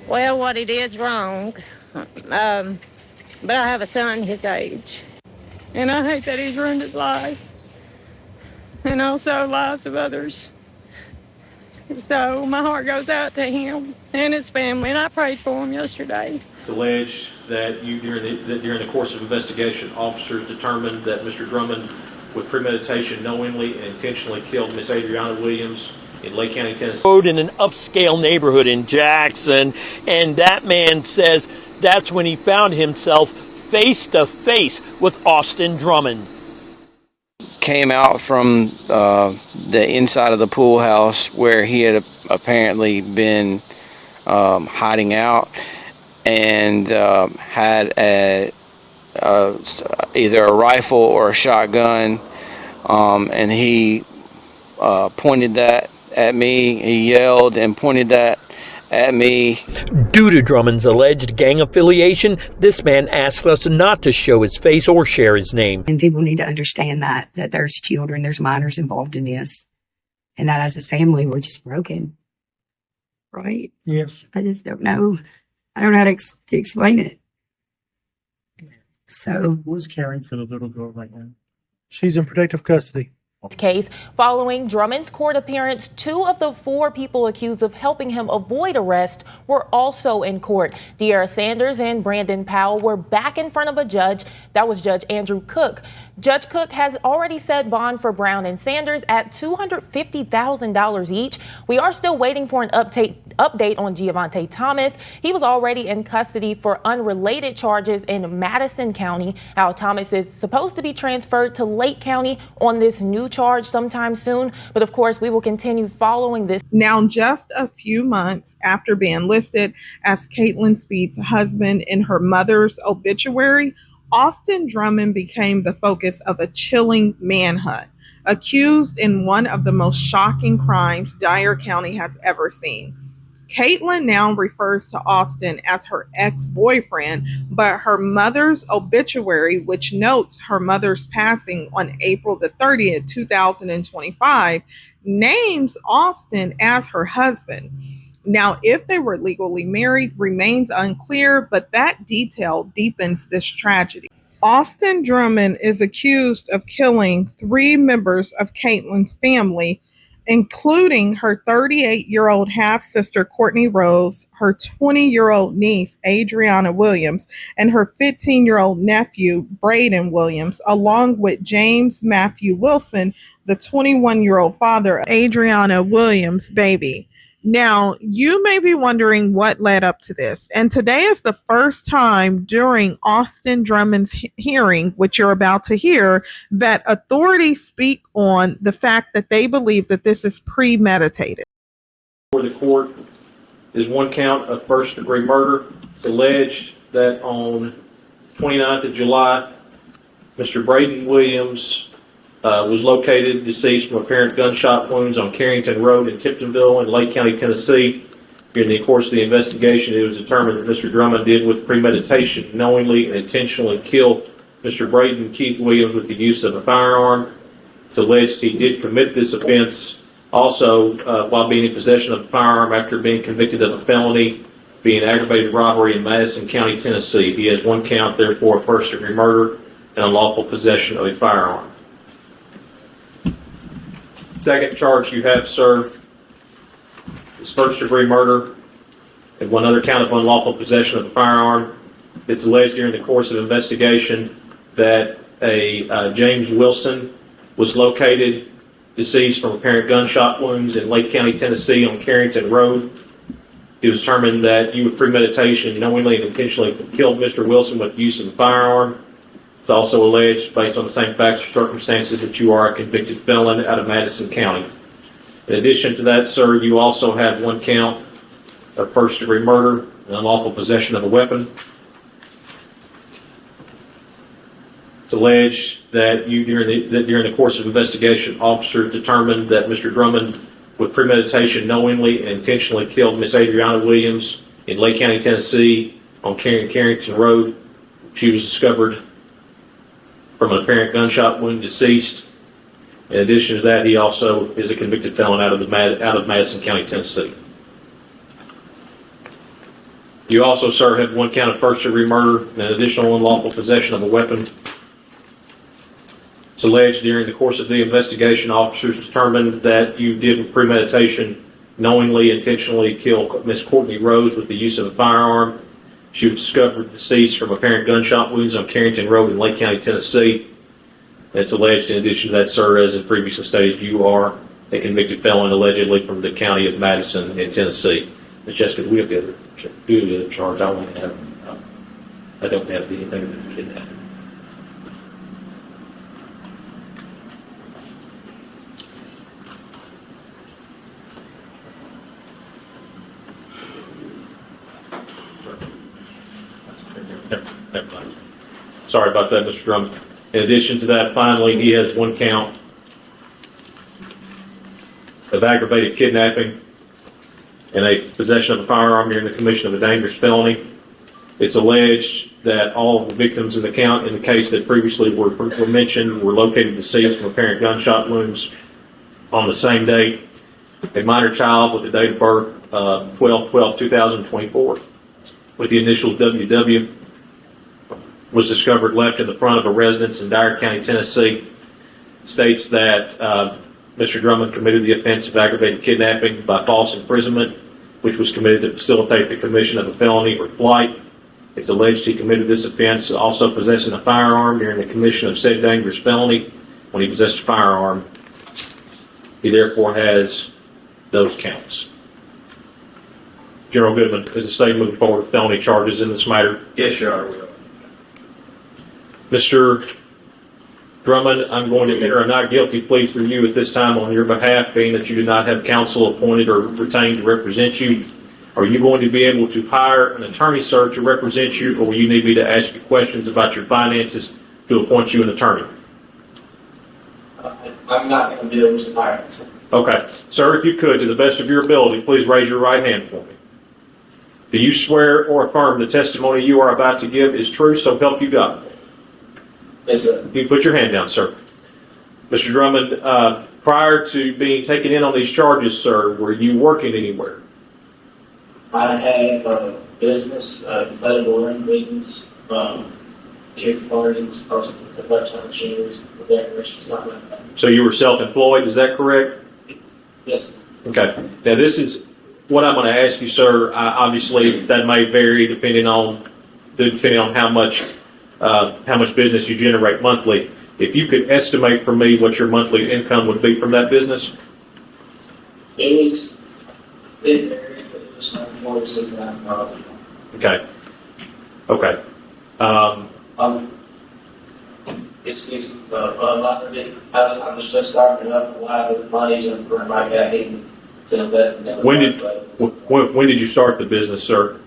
Well, what he did is wrong. But I have a son his age. And I hate that he's ruined his life. And also lives of others. So my heart goes out to him and his family, and I prayed for him yesterday. It's alleged that during the course of investigation, officers determined that Mr. Drummond, with premeditation, knowingly and intentionally killed Miss Adrianna Williams in Lake County, Tennessee. In an upscale neighborhood in Jackson, and that man says that's when he found himself face to face with Austin Drummond. Came out from the inside of the pool house where he had apparently been hiding out, and had either a rifle or a shotgun, and he pointed that at me. He yelled and pointed that at me. Due to Drummond's alleged gang affiliation, this man asked us not to show his face or share his name. And people need to understand that there's children, there's minors involved in this, and that as a family, we're just broken. Right? Yes. I just don't know. I don't know how to explain it. So. Who's caring for the little girl right now? She's in protective custody. Case following Drummond's court appearance, 2 of the 4 people accused of helping him avoid arrest were also in court. De'Ara Sanders and Brandon Powell were back in front of a judge. That was Judge Andrew Cook. Judge Cook has already set bond for Brown and Sanders at $250,000 each. We are still waiting for an update on Giovante Thomas. He was already in custody for unrelated charges in Madison County. Now, Thomas is supposed to be transferred to Lake County on this new charge sometime soon. But of course, we will continue following this. Now, just a few months after being listed as Caitlin Speed's husband in her mother's obituary, Austin Drummond became the focus of a chilling manhunt, accused in one of the most shocking crimes Dyer County has ever seen. Caitlin now refers to Austin as her ex-boyfriend, but her mother's obituary, which notes her mother's passing on April the 30th, 2025, names Austin as her husband. Now, if they were legally married remains unclear, but that detail deepens this tragedy. Austin Drummond is accused of killing 3 members of Caitlin's family, including her 38-year-old half-sister, Cortney Rose, her 20-year-old niece, Adrianna Williams, and her 15-year-old nephew, Brayden Williams, along with James Matthew Wilson, the 21-year-old father of Adrianna Williams' baby. Now, you may be wondering what led up to this, and today is the first time during Austin Drummond's hearing, which you're about to hear, that authorities speak on the fact that they believe that this is premeditated. For the court is 1 count of first-degree murder. It's alleged that on 29th of July, Mr. Brayden Williams was located deceased from apparent gunshot wounds on Carrington Road in Tiptonville in Lake County, Tennessee. During the course of the investigation, it was determined that Mr. Drummond did with premeditation, knowingly and intentionally kill Mr. Brayden Keith Williams with the use of a firearm. It's alleged he did commit this offense also while being in possession of a firearm after being convicted of a felony, being aggravated robbery in Madison County, Tennessee. He has 1 count, therefore, of first-degree murder and unlawful possession of a firearm. Second charge you have, sir, is first-degree murder and 1 other count of unlawful possession of a firearm. It's alleged during the course of investigation that a James Wilson was located deceased from apparent gunshot wounds in Lake County, Tennessee on Carrington Road. It was determined that you with premeditation knowingly and intentionally killed Mr. Wilson with the use of a firearm. It's also alleged, based on the same facts or circumstances, that you are a convicted felon out of Madison County. In addition to that, sir, you also have 1 count of first-degree murder and unlawful possession of a weapon. It's alleged that during the course of investigation, officers determined that Mr. Drummond, with premeditation, knowingly and intentionally killed Miss Adrianna Williams in Lake County, Tennessee on Carrington Road. She was discovered from an apparent gunshot wound, deceased. In addition to that, he also is a convicted felon out of Madison County, Tennessee. You also, sir, have one count of first-degree murder and an additional unlawful possession of a weapon. It's alleged during the course of the investigation, officers determined that you did with premeditation knowingly, intentionally kill Miss Cortney Rose with the use of a firearm. She was discovered deceased from apparent gunshot wounds on Carrington Road in Lake County, Tennessee. It's alleged, in addition to that, sir, as previously stated, you are a convicted felon allegedly from the county of Madison in Tennessee. Ms. Jessica, do we have the other charge? I don't have anything to kidnap. Never mind. Sorry about that, Mr. Drummond. In addition to that, finally, he has one count of aggravated kidnapping and a possession of a firearm during the commission of a dangerous felony. It's alleged that all of the victims in the case that previously were mentioned were located deceased from apparent gunshot wounds on the same date. A minor child with the date of birth 12/12/2024 with the initial WW was discovered left in the front of a residence in Dyer County, Tennessee. States that Mr. Drummond committed the offense of aggravated kidnapping by false imprisonment, which was committed to facilitate the commission of a felony or flight. It's alleged he committed this offense also possessing a firearm during the commission of said dangerous felony. When he possessed a firearm, he therefore has those counts. General Goodman, is the state moving forward with felony charges in this matter? Yes, Your Honor. Mr. Drummond, I'm going to enter a not guilty plea for you at this time on your behalf, being that you do not have counsel appointed or retained to represent you. Are you going to be able to hire an attorney, sir, to represent you, or will you need me to ask you questions about your finances to appoint you an attorney? I'm not going to be able to hire an attorney. Okay. Sir, if you could, to the best of your ability, please raise your right hand for me. Do you swear or affirm the testimony you are about to give is true, so help you God? Yes, sir. You put your hand down, sir. Mr. Drummond, prior to being taken in on these charges, sir, were you working anywhere? I had a business, inflatable ring meetings, gift parties, the part-time shows, decorations, not like that. So you were self-employed, is that correct? Yes. Okay. Now this is what I'm going to ask you, sir. Obviously, that may vary depending on how much business you generate monthly. If you could estimate for me what your monthly income would be from that business? It varied, but it was like $46,000. Okay. Okay. It's a lot of it. I'm just starting up. A lot of the money and for my backing to invest in it. When did you start the business, sir?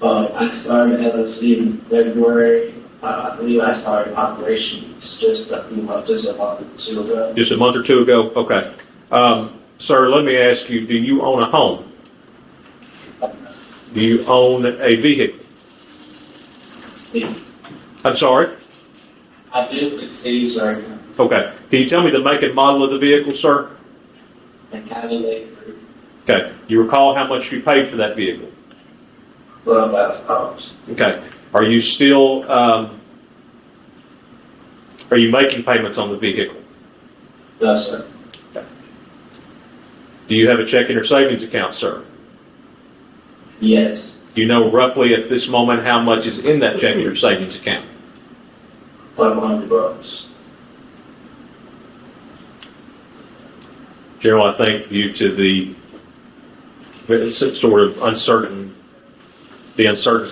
I started LLC in February. I believe I started operations just a month or two ago. Just a month or two ago? Okay. Sir, let me ask you, do you own a home? Do you own a vehicle? I'm sorry? I do concede, sir. Okay. Can you tell me the make and model of the vehicle, sir? And county labor. Okay. You recall how much you paid for that vehicle? $12,000. Okay. Are you still, are you making payments on the vehicle? No, sir. Okay. Do you have a checking or savings account, sir? Yes. Do you know roughly at this moment how much is in that checking or savings account? $500. General, I think due to the sort of uncertainty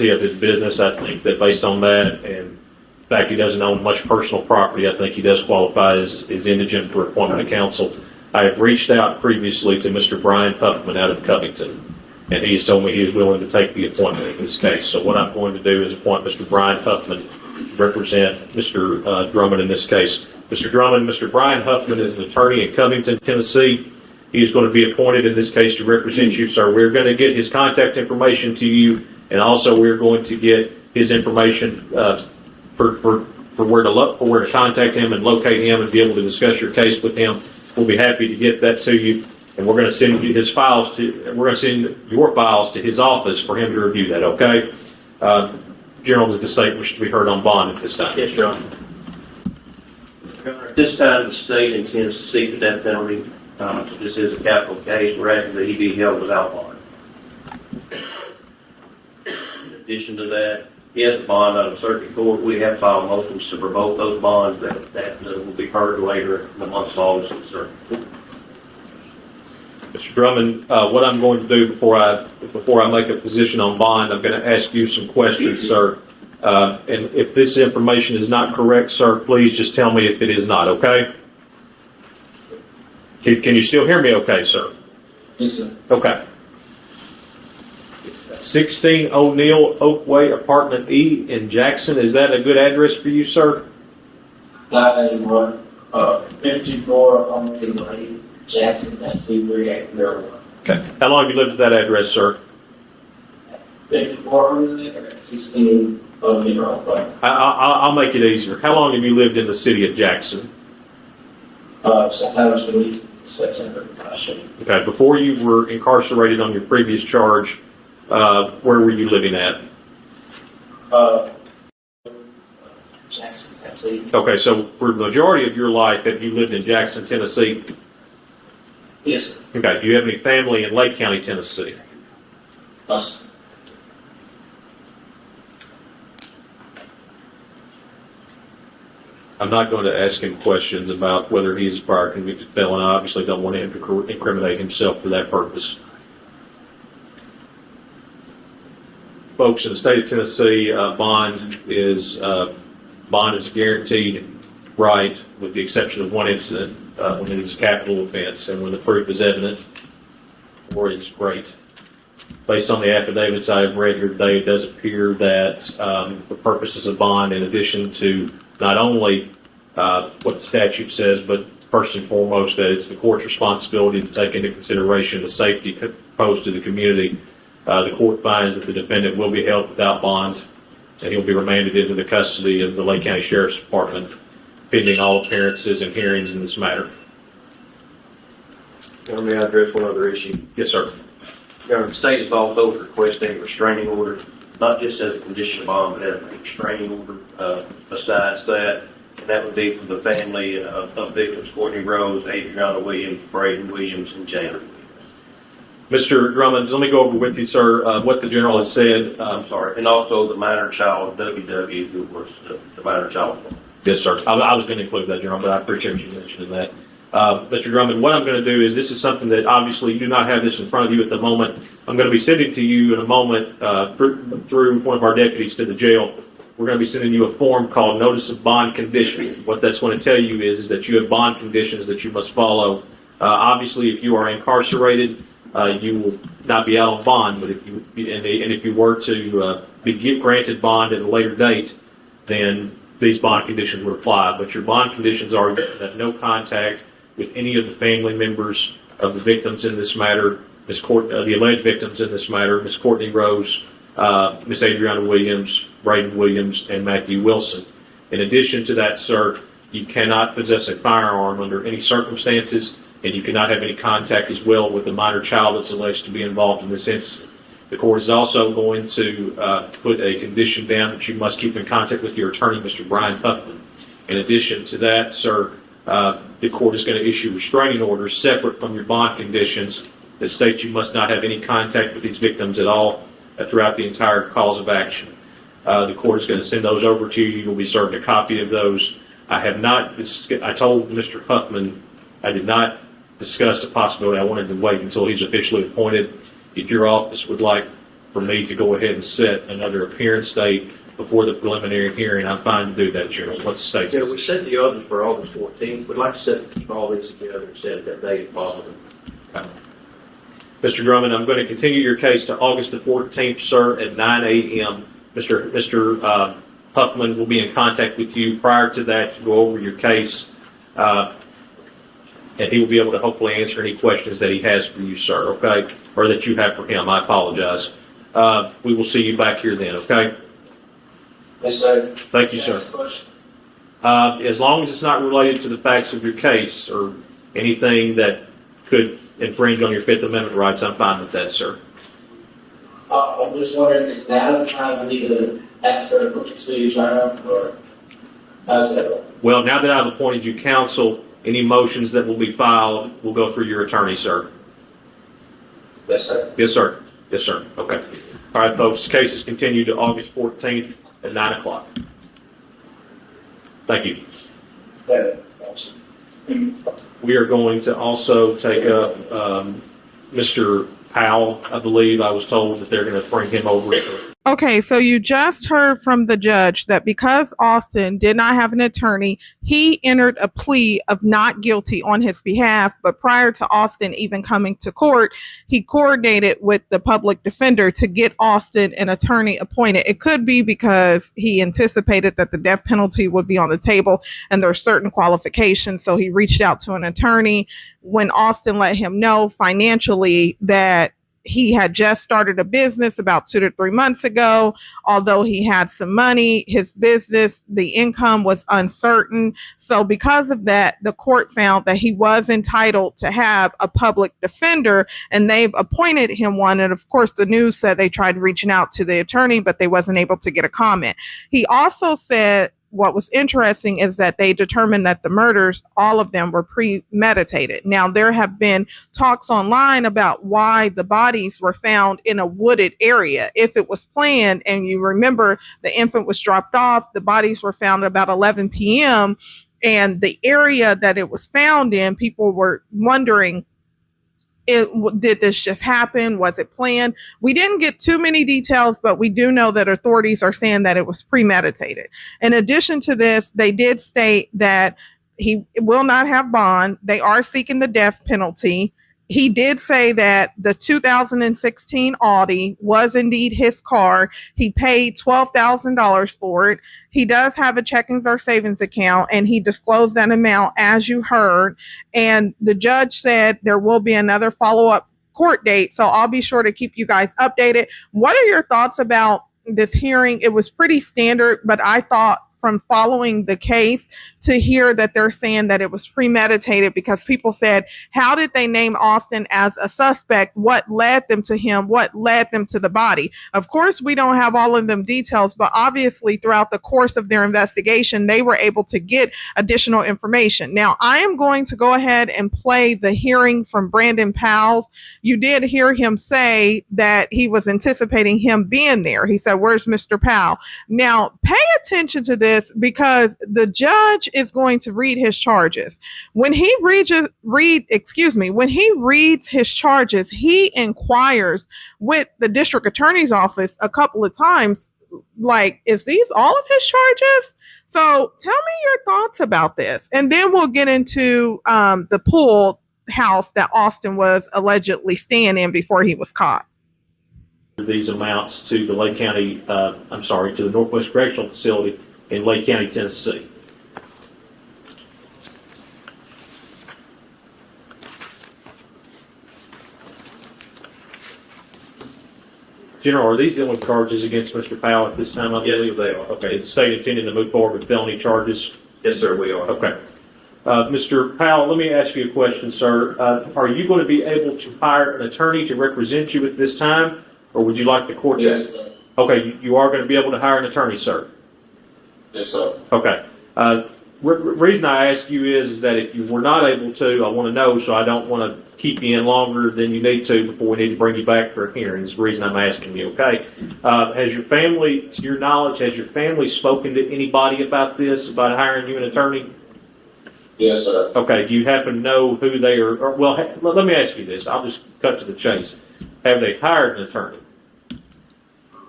of his business, I think that based on that and the fact he doesn't own much personal property, I think he does qualify as indigent for appointment of counsel. I have reached out previously to Mr. Brian Huffman out of Covington, and he has told me he is willing to take the appointment in this case. So what I'm going to do is appoint Mr. Brian Huffman to represent Mr. Drummond in this case. Mr. Drummond, Mr. Brian Huffman is an attorney in Covington, Tennessee. He is going to be appointed in this case to represent you, sir. We're going to get his contact information to you, and also we're going to get his information for where to contact him and locate him and be able to discuss your case with him. We'll be happy to get that to you. And we're going to send you his files we're going to send your files to his office for him to review that, okay? General, does the state wish to be heard on bond at this time? Yes, Your Honor. At this time, the state intends to seek the death penalty. This is a capital case. We're asking that he be held without bond. In addition to that, he has a bond out of circuit court. We have filed motions to revoke those bonds that will be heard later in the month of August in circuit court. Mr. Drummond, what I'm going to do before I make a position on bond, I'm going to ask you some questions, sir. And if this information is not correct, sir, please just tell me if it is not, okay? Can you still hear me okay, sir? Yes, sir. Okay. 16 O'Neill Oakway, Apartment E in Jackson. Is that a good address for you, sir? Not anymore. 54 O'Neill Lane, Jackson, Tennessee, 3801. Okay. How long have you lived at that address, sir? 54 O'Neill, 16 O'Neill Oakway. I'll make it easier. How long have you lived in the city of Jackson? Since I was released in September last year. Okay. Before you were incarcerated on your previous charge, where were you living at? Jackson, Tennessee. Okay, so for the majority of your life, have you lived in Jackson, Tennessee? Yes, sir. Okay. Do you have any family in Lake County, Tennessee? Us. I'm not going to ask him questions about whether he is a prior convicted felon. I obviously don't want to incriminate himself for that purpose. Folks, in the state of Tennessee, bond is a guaranteed right, with the exception of one incident when it is a capital offense and when the proof is evident or is great. Based on the affidavits I have read here today, it does appear that for purposes of bond, in addition to not only what the statute says, but first and foremost that it's the court's responsibility to take into consideration the safety posed to the community. The court finds that the defendant will be held without bond, and he'll be remanded into the custody of the Lake County Sheriff's Department, pending all appearances and hearings in this matter. Let me address one other issue. Yes, sir. The state is also requesting a restraining order, not just as a condition of bond, but as a restraining order besides that. And that would be for the family of victims, Cortney Rose, Adrianna Williams, Brayden Williams, and Jana. Mr. Drummond, let me go over with you, sir, what the general has said. I'm sorry. And also the minor child, WW, who was the minor child. Yes, sir. I was going to include that, General, but I appreciate you mentioning that. Mr. Drummond, what I'm going to do is, this is something that obviously you do not have this in front of you at the moment. I'm going to be sending to you in a moment through one of our deputies to the jail. We're going to be sending you a form called Notice of Bond Condition. What that's going to tell you is that you have bond conditions that you must follow. Obviously, if you are incarcerated, you will not be out on bond, but if you were to be granted bond at a later date, then these bond conditions would apply. But your bond conditions are that no contact with any of the family members of the victims in this matter, the alleged victims in this matter, Ms. Cortney Rose, Ms. Adrianna Williams, Brayden Williams, and Matthew Wilson. In addition to that, sir, you cannot possess a firearm under any circumstances, and you cannot have any contact as well with a minor child that's alleged to be involved in this incident. The court is also going to put a condition down that you must keep in contact with your attorney, Mr. Brian Huffman. In addition to that, sir, the court is going to issue restraining orders separate from your bond conditions that state you must not have any contact with these victims at all throughout the entire cause of action. The court is going to send those over to you. You will be served a copy of those. I told Mr. Huffman I did not discuss the possibility. I wanted to wait until he's officially appointed. If your office would like for me to go ahead and set another appearance date before the preliminary hearing, I'm fine to do that, General. What's the state's Yeah, we set the others for August 14th. We'd like to keep all these together and set that date if possible. Okay. Mr. Drummond, I'm going to continue your case to August the 14th, sir, at 9 a.m. Mr. Huffman will be in contact with you prior to that to go over your case, and he will be able to hopefully answer any questions that he has for you, sir, okay? Or that you have for him. I apologize. We will see you back here then, okay? Yes, sir. Thank you, sir. As long as it's not related to the facts of your case or anything that could infringe on your Fifth Amendment rights, I'm fine with that, sir. I'm just wondering, is now the time I need to ask her to put the speedy trial, or how's that going? Well, now that I've appointed you counsel, any motions that will be filed will go through your attorney, sir. Yes, sir. Yes, sir. Yes, sir. Okay. All right, folks. Case is continued to August 14th at 9 o'clock. Thank you. We are going to also take up Mr. Powell. I believe I was told that they're going to bring him over. Okay, so you just heard from the judge that because Austin did not have an attorney, he entered a plea of not guilty on his behalf. But prior to Austin even coming to court, he coordinated with the public defender to get Austin an attorney appointed. It could be because he anticipated that the death penalty would be on the table and there are certain qualifications. So he reached out to an attorney when Austin let him know financially that he had just started a business about 2 to 3 months ago. Although he had some money, his business, the income was uncertain. So because of that, the court found that he was entitled to have a public defender, and they've appointed him one. And of course, the news said they tried reaching out to the attorney, but they wasn't able to get a comment. He also said what was interesting is that they determined that the murders, all of them, were premeditated. Now, there have been talks online about why the bodies were found in a wooded area. If it was planned, and you remember the infant was dropped off, the bodies were found about 11 p.m., and the area that it was found in, people were wondering, did this just happen? Was it planned? We didn't get too many details, but we do know that authorities are saying that it was premeditated. In addition to this, they did state that he will not have bond. They are seeking the death penalty. He did say that the 2016 Audi was indeed his car. He paid $12,000 for it. He does have a checkings or savings account, and he disclosed that amount, as you heard. And the judge said there will be another follow-up court date, so I'll be sure to keep you guys updated. What are your thoughts about this hearing? It was pretty standard, but I thought from following the case to hear that they're saying that it was premeditated, because people said, how did they name Austin as a suspect? What led them to him? What led them to the body? Of course, we don't have all of them details, but obviously throughout the course of their investigation, they were able to get additional information. Now, I am going to go ahead and play the hearing from Brandon Powell. You did hear him say that he was anticipating him being there. He said, "Where's Mr. Powell?" Now, pay attention to this, because the judge is going to read his charges. When he reads his charges, he inquires with the district attorney's office a couple of times, like, is these all of his charges? So tell me your thoughts about this. And then we'll get into the pool house that Austin was allegedly staying in before he was caught. These amounts to the Lake County, to the Northwest Correctional Facility in Lake County, Tennessee. General, are these the only charges against Mr. Powell at this time? I believe they are. Okay, is the state intending to move forward with felony charges? Yes, sir, we are. Okay. Mr. Powell, let me ask you a question, sir. Are you going to be able to hire an attorney to represent you at this time, or would you like the court to? Yes, sir. Okay, you are going to be able to hire an attorney, sir? Yes, sir. Okay. Reason I ask you is that if you were not able to, I want to know, so I don't want to keep you in longer than you need to before we need to bring you back for a hearing. Is the reason I'm asking you, okay? Has your family, to your knowledge, has your family spoken to anybody about this, about hiring you an attorney? Yes, sir. Okay, do you happen to know who they are? Well, let me ask you this. I'll just cut to the chase. Have they hired an attorney?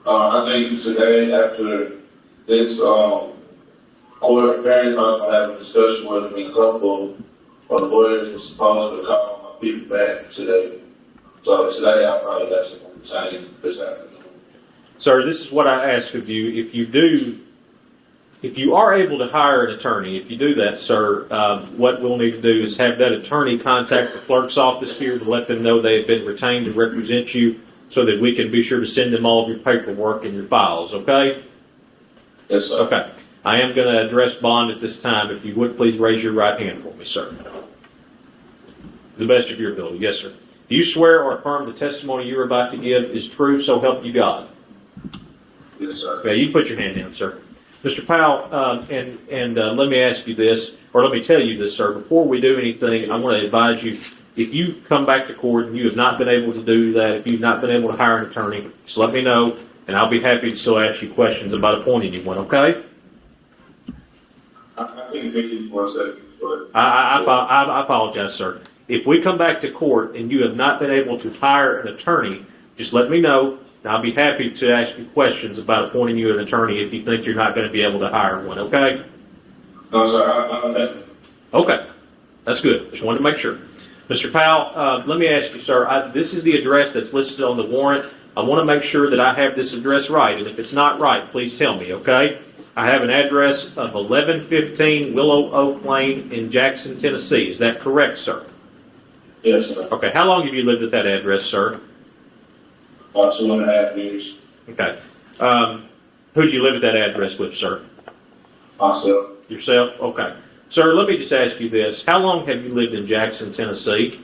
I think today, after this court appearance, I'm going to have a discussion with a couple of lawyers who are supposed to call my people back today. So today, I probably got some time this afternoon. Sir, this is what I ask of you. If you are able to hire an attorney, if you do that, sir, what we'll need to do is have that attorney contact the clerk's office here to let them know they have been retained to represent you, so that we can be sure to send them all of your paperwork and your files, okay? Yes, sir. Okay. I am going to address bond at this time. If you would, please raise your right hand for me, sir. To the best of your ability. Yes, sir. Do you swear or affirm the testimony you are about to give is true, so help you God? Yes, sir. Okay, you put your hand down, sir. Mr. Powell, let me ask you this, or let me tell you this, sir. Before we do anything, I want to advise you, if you come back to court and you have not been able to do that, if you've not been able to hire an attorney, just let me know, and I'll be happy to still ask you questions about appointing you one, okay? I can't hear you for a second, but I apologize, sir. If we come back to court and you have not been able to hire an attorney, just let me know, and I'll be happy to ask you questions about appointing you an attorney if you think you're not going to be able to hire one, okay? no, sir. I Okay, that's good. Just wanted to make sure. Mr. Powell, let me ask you, sir, this is the address that's listed on the warrant. I want to make sure that I have this address right, and if it's not right, please tell me, okay? I have an address of 1115 Willow Oak Lane in Jackson, Tennessee. Is that correct, sir? Yes, sir. Okay, how long have you lived at that address, sir? About 2.5 years. Okay. Who do you live at that address with, sir? Myself. Yourself? Okay. Sir, let me just ask you this. How long have you lived in Jackson, Tennessee?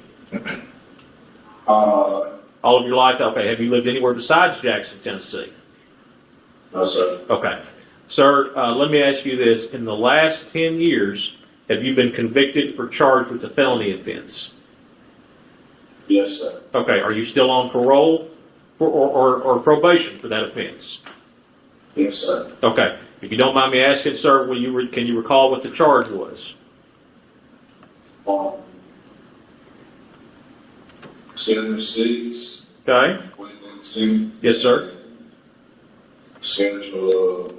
All of your life? Okay. Have you lived anywhere besides Jackson, Tennessee? No, sir. Okay. Sir, let me ask you this. In the last 10 years, have you been convicted or charged with a felony offense? Yes, sir. Okay. Are you still on parole or probation for that offense? Yes, sir. Okay. If you don't mind me asking, sir, can you recall what the charge was? 76. Okay. 2019. Yes, sir. Central.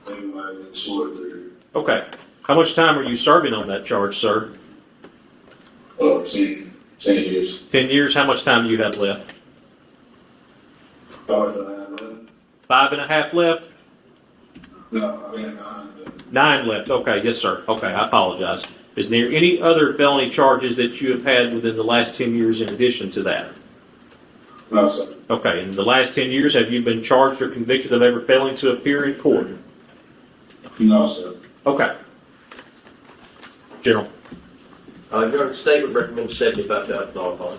Maybe like 2 or 3. Okay. How much time are you serving on that charge, sir? 10 years. 10 years. How much time do you have left? 5.5. 5.5 left? No, I mean 9. 9 left. Okay. Yes, sir. Okay. I apologize. Is there any other felony charges that you have had within the last 10 years in addition to that? No, sir. Okay. In the last 10 years, have you been charged or convicted of ever failing to appear in court? No, sir. Okay. General. Your statement recommends $75,000 bond.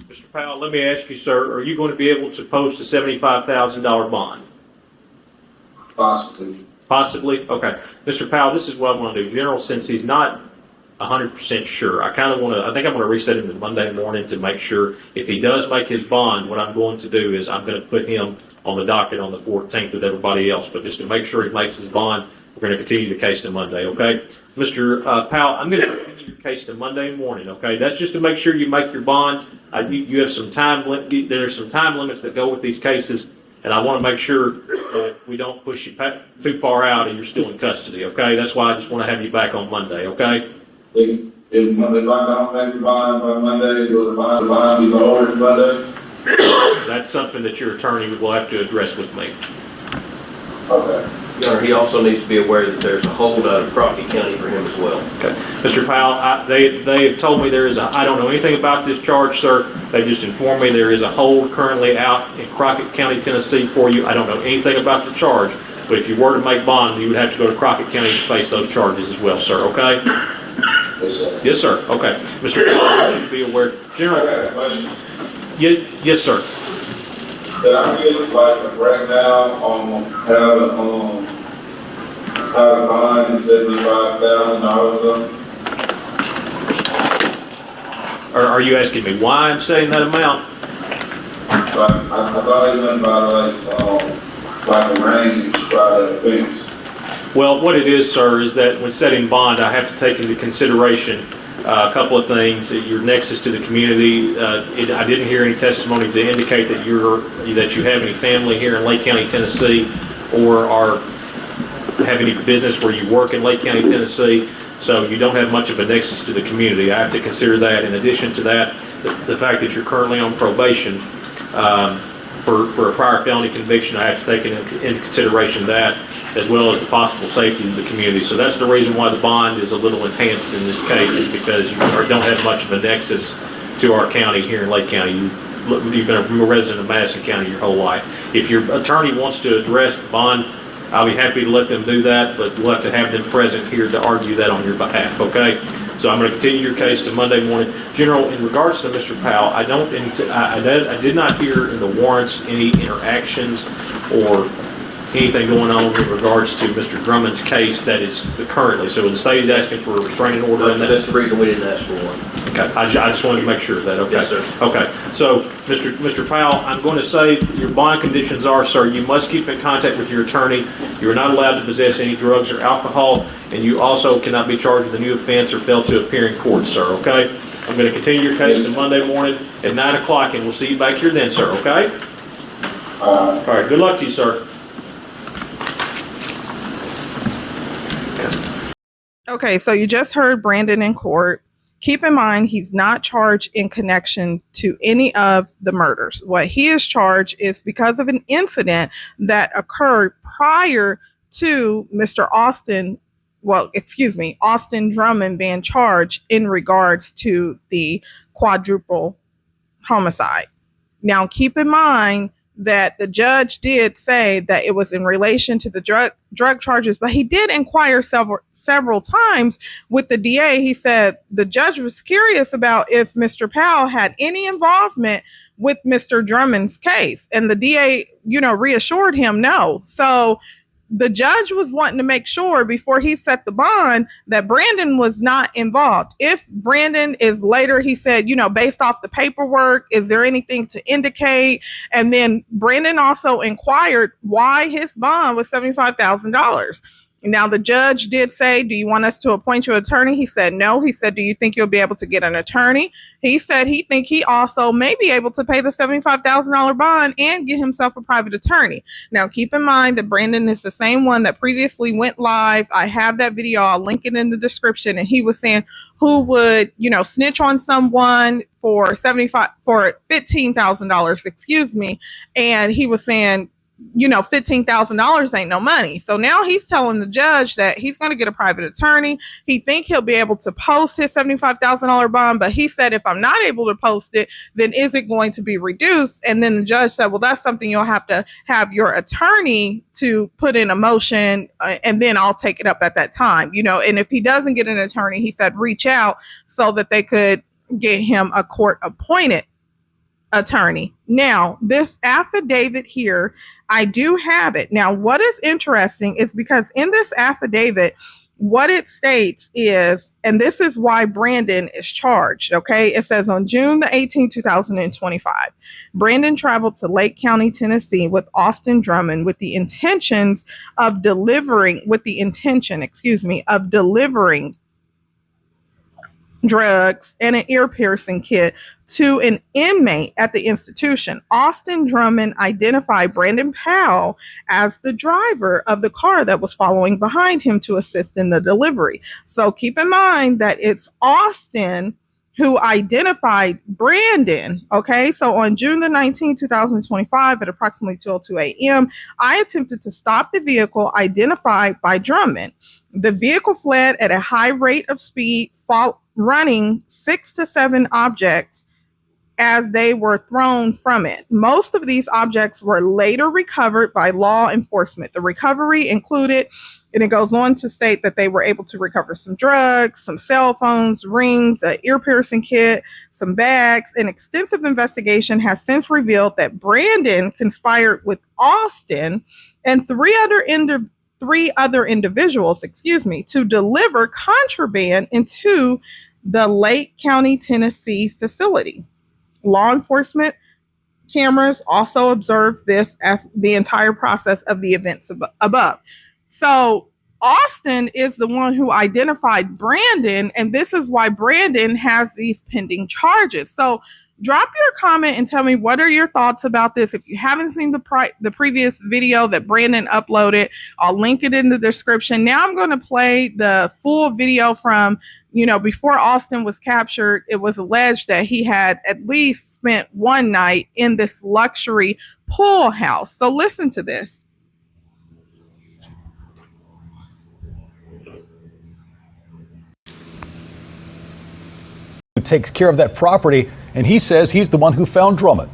Mr. Powell, let me ask you, sir, are you going to be able to post a $75,000 bond? Possibly. Possibly? Okay. Mr. Powell, this is what I want to do. General, since he's not 100% sure, I think I'm going to reset him to Monday morning to make sure if he does make his bond, what I'm going to do is I'm going to put him on the docket on the 14th with everybody else. But just to make sure he makes his bond, we're going to continue the case to Monday, okay? Mr. Powell, I'm going to continue your case to Monday morning, okay? That's just to make sure you make your bond. You have some time, there's some time limits that go with these cases, and I want to make sure that we don't push you too far out and you're still in custody, okay? That's why I just want to have you back on Monday, okay? If I don't make the bond by Monday, will the bond be lowered Monday? That's something that your attorney will have to address with me. Okay. Your Honor, he also needs to be aware that there's a hold out of Crockett County for him as well. Okay. Mr. Powell, they have told me I don't know anything about this charge, sir. They just informed me there is a hold currently out in Crockett County, Tennessee for you. I don't know anything about the charge, but if you were to make bond, you would have to go to Crockett County to face those charges as well, sir, okay? Yes, sir. Yes, sir. Okay. Mr. Powell, you should be aware. General. I got a question. Yes, sir. Did I get like a breakdown on how to bond is $75,000? Are you asking me why I'm saying that amount? But I thought it went by like a range by the offense. Well, what it is, sir, is that when setting bond, I have to take into consideration a couple of things. Your nexus to the community. I didn't hear any testimony to indicate that you have any family here in Lake County, Tennessee, or have any business where you work in Lake County, Tennessee. So you don't have much of a nexus to the community. I have to consider that. In addition to that, the fact that you're currently on probation for a prior felony conviction, I have to take into consideration that, as well as the possible safety of the community. So that's the reason why the bond is a little enhanced in this case, is because you don't have much of a nexus to our county here in Lake County. You've been a resident of Madison County your whole life. If your attorney wants to address the bond I'll be happy to let them do that, but we'll have to have them present here to argue that on your behalf, okay? So I'm going to continue your case to Monday morning. General, in regards to Mr. Powell, I did not hear in the warrants any interactions or anything going on in regards to Mr. Drummond's case that is currently. So the state is asking for a restraining order. That's the reason we didn't ask for one. Okay, I just wanted to make sure of that. Okay. Yes, sir. Okay, so Mr. Powell, I'm going to say your bond conditions are, sir, you must keep in contact with your attorney. You are not allowed to possess any drugs or alcohol, and you also cannot be charged with a new offense or fail to appear in court, sir. Okay. I'm going to continue your case to Monday morning at 9 o'clock, and we'll see you back here then, sir. Okay. All right. Good luck to you, sir. Okay, so you just heard Brandon in court. Keep in mind, he's not charged in connection to any of the murders. What he is charged is because of an incident that occurred prior to Austin Drummond being charged in regards to the quadruple homicide. Now, keep in mind that the judge did say that it was in relation to the drug charges, but he did inquire several times with the DA. He said the judge was curious about if Mr. Powell had any involvement with Mr. Drummond's case, and the DA, reassured him no. So the judge was wanting to make sure before he set the bond that Brandon was not involved. If Brandon is later, he said, based off the paperwork, is there anything to indicate? And then Brandon also inquired why his bond was $75,000. Now, the judge did say, do you want us to appoint you an attorney? He said no. He said, do you think you'll be able to get an attorney? He said he think he also may be able to pay the $75,000 bond and get himself a private attorney. Now, keep in mind that Brandon is the same one that previously went live. I have that video. I'll link it in the description. And he was saying who would, snitch on someone for $15,000, And he was saying, $15,000 ain't no money. So now he's telling the judge that he's going to get a private attorney. He think he'll be able to post his $75,000 bond, but he said, if I'm not able to post it, then is it going to be reduced? And then the judge said, well, that's something you'll have to have your attorney to put in a motion, and then I'll take it up at that time, and if he doesn't get an attorney, he said, reach out so that they could get him a court appointed attorney. Now, this affidavit here, I do have it. Now, what is interesting is because in this affidavit, what it states is, and this is why Brandon is charged, okay? It says on June the 18th, 2025, Brandon traveled to Lake County, Tennessee with Austin Drummond with the intention of delivering drugs and an ear piercing kit to an inmate at the institution. Austin Drummond identified Brandon Powell as the driver of the car that was following behind him to assist in the delivery. So keep in mind that it's Austin who identified Brandon. Okay, so on June the 19th, 2025, at approximately 2:02 a.m., I attempted to stop the vehicle identified by Drummond. The vehicle fled at a high rate of speed, running 6 to 7 objects as they were thrown from it. Most of these objects were later recovered by law enforcement. The recovery included, and it goes on to state that they were able to recover some drugs, some cell phones, rings, an ear piercing kit, some bags. An extensive investigation has since revealed that Brandon conspired with Austin and three other individuals, to deliver contraband into the Lake County, Tennessee facility. Law enforcement cameras also observed this as the entire process of the events above. So Austin is the one who identified Brandon, and this is why Brandon has these pending charges. So drop your comment and tell me, what are your thoughts about this? If you haven't seen the previous video that Brandon uploaded, I'll link it in the description. Now I'm going to play the full video from, before Austin was captured. It was alleged that he had at least spent one night in this luxury pool house. So listen to this. Who takes care of that property, and he says he's the one who found Drummond.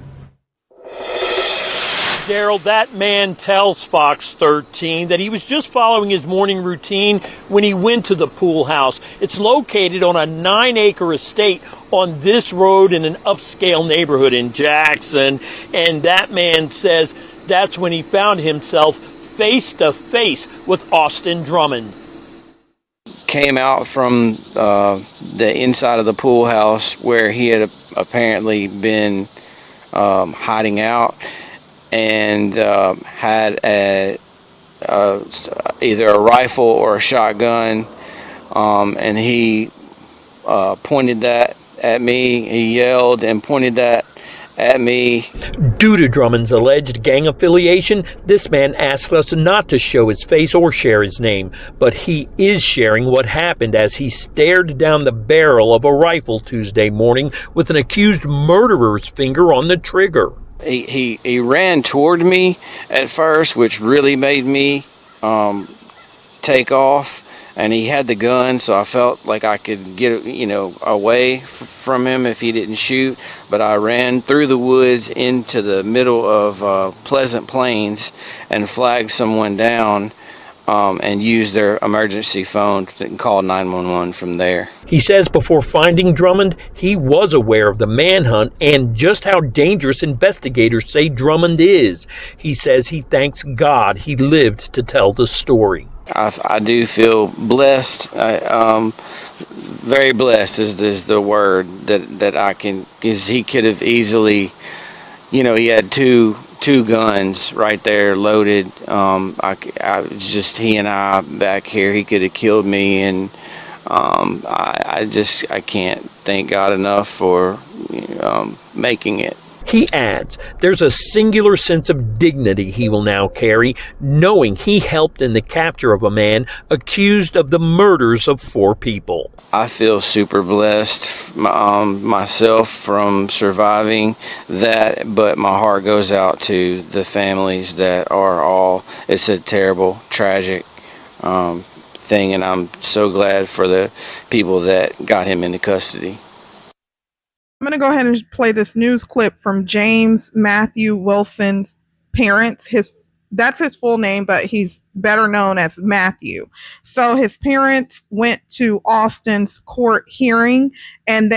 Daryl, that man tells Fox 13 that he was just following his morning routine when he went to the pool house. It's located on a 9-acre estate on this road in an upscale neighborhood in Jackson. And that man says that's when he found himself face to face with Austin Drummond. Came out from the inside of the pool house where he had apparently been hiding out, and had either a rifle or a shotgun, and he pointed that at me. He yelled and pointed that at me. Due to Drummond's alleged gang affiliation, this man asked us not to show his face or share his name, but he is sharing what happened as he stared down the barrel of a rifle Tuesday morning with an accused murderer's finger on the trigger. He ran toward me at first, which really made me take off. And he had the gun, so I felt like I could get, away from him if he didn't shoot. But I ran through the woods into the middle of Pleasant Plains and flagged someone down and used their emergency phone and called 911 from there. He says before finding Drummond, he was aware of the manhunt and just how dangerous investigators say Drummond is. He says he thanks God he lived to tell the story. I do feel blessed. Very blessed is the word that I can, because he could have easily, he had two guns right there loaded. Just he and I back here, he could have killed me, and I can't thank God enough for making it. He adds, there's a singular sense of dignity he will now carry, knowing he helped in the capture of a man accused of the murders of 4 people. I feel super blessed myself from surviving that, but my heart goes out to the families that are all, it's a terrible, tragic thing, and I'm so glad for the people that got him into custody. I'm going to go ahead and play this news clip from James Matthew Wilson's parents. That's his full name, but he's better known as Matthew. So his parents went to Austin's court hearing, and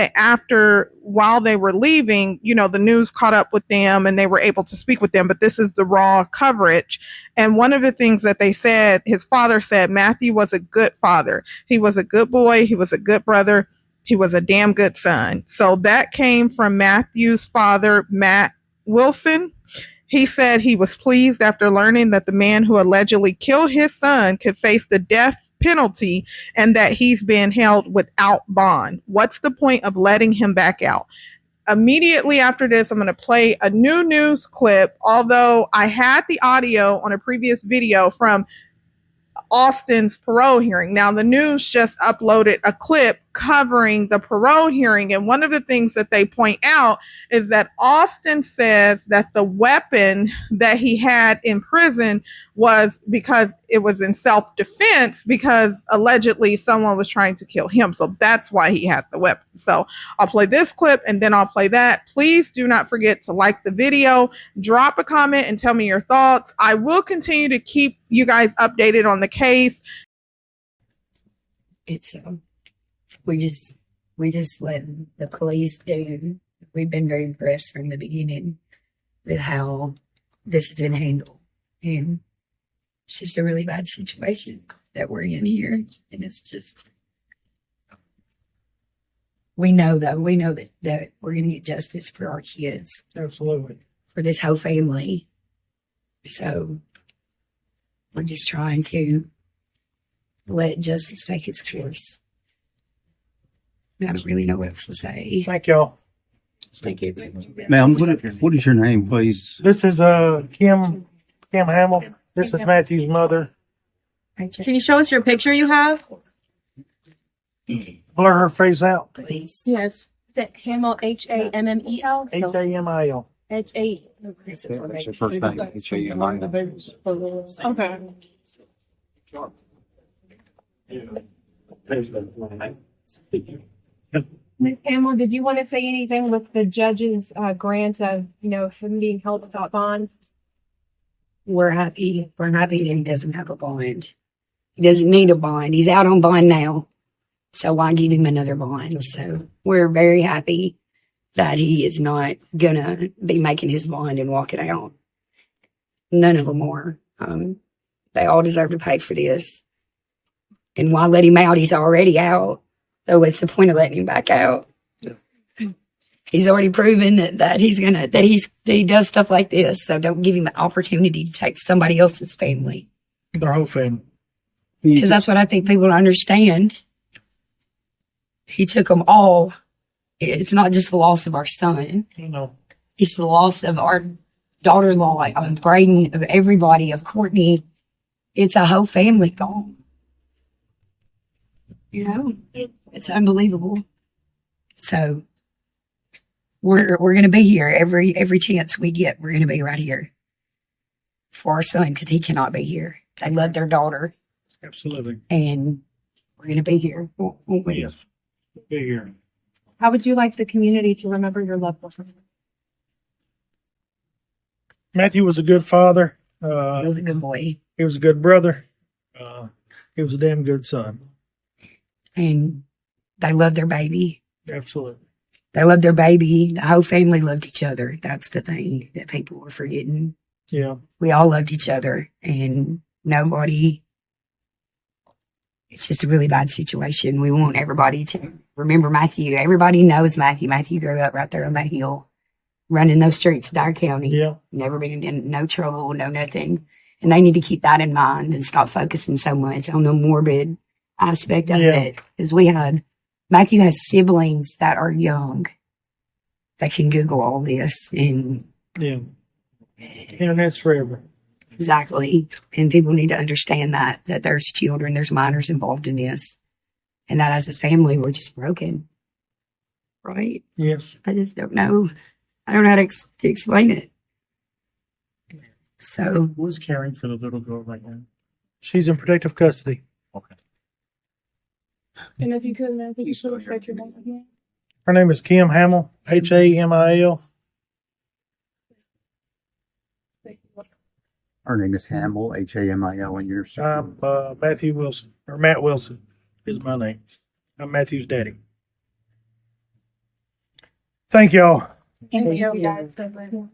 while they were leaving, the news caught up with them and they were able to speak with them, but this is the raw coverage. And one of the things that they said, his father said, Matthew was a good father. He was a good boy. He was a good brother. He was a damn good son. So that came from Matthew's father, Matt Wilson. He said he was pleased after learning that the man who allegedly killed his son could face the death penalty and that he's been held without bond. What's the point of letting him back out? Immediately after this, I'm going to play a new news clip, although I had the audio on a previous video from Austin's parole hearing. Now, the news just uploaded a clip covering the parole hearing, and one of the things that they point out is that Austin says that the weapon that he had in prison was because it was in self-defense, because allegedly someone was trying to kill him. So that's why he had the weapon. So I'll play this clip and then I'll play that. Please do not forget to like the video, drop a comment, and tell me your thoughts. I will continue to keep you guys updated on the case. It's we just let the police do. We've been very impressed from the beginning with how this has been handled, and it's just a really bad situation that we're in here, and it's just we know that we're going to get justice for our kids, Absolutely. for this whole family. So we're just trying to let justice take its course. I don't really know what else to say. Thank y'all. Thank you. Ma'am, what is your name, please? This is Kim Hamill. This is Matthew's mother. Can you show us your picture you have? Blur her face out. Please. Yes. Is it Hamill, Hammel? Hamil. H-A. That's your first name. Okay. Ms. Hamill, did you want to say anything with the judge's grant of, him being held without bond? we're happy. We're happy that he doesn't have a bond. He doesn't need a bond. He's out on bond now. So why give him another bond? So we're very happy that he is not gonna be making his bond and walking out. None of them are. They all deserve to pay for this. And why let him out? He's already out. So what's the point of letting him back out? He's already proven that he does stuff like this. So don't give him the opportunity to take somebody else's family. Their whole family. Because that's what I think people don't understand. He took them all. It's not just the loss of our son. No. It's the loss of our daughter-in-law, of Brayden, of everybody, of Cortney. It's a whole family gone. You know, it's unbelievable. So we're going to be here every chance we get. We're going to be right here for our son because he cannot be here. They love their daughter. Absolutely. And we're going to be here. Won't we? Yes. Be here. How would you like the community to remember your loved one? Matthew was a good father. He was a good boy. He was a good brother. He was a damn good son. And they loved their baby. Absolutely. They loved their baby. The whole family loved each other. That's the thing that people are forgetting. Yeah. We all loved each other, and nobody. It's just a really bad situation. We want everybody to remember Matthew. Everybody knows Matthew. Matthew grew up right there on that hill, running those streets of Dyer County. Yeah. Never been in no trouble, no nothing. And they need to keep that in mind and stop focusing so much on the morbid aspect of it. Because Matthew has siblings that are young that can Google all this. And yeah. Internet's forever. Exactly. And people need to understand that there's children, there's minors involved in this. And that as a family, we're just broken. Right? Yes. I just don't know. I don't know how to explain it. So. Who's caring for the little girl right now? She's in protective custody. Okay. And if you could, I think you should respect your name again. Her name is Kim Hamill, Hamil. Her name is Hamill, Hamil, and yours. I'm Matthew Wilson, or Matt Wilson is my name. I'm Matthew's daddy. Thank y'all. Thank you.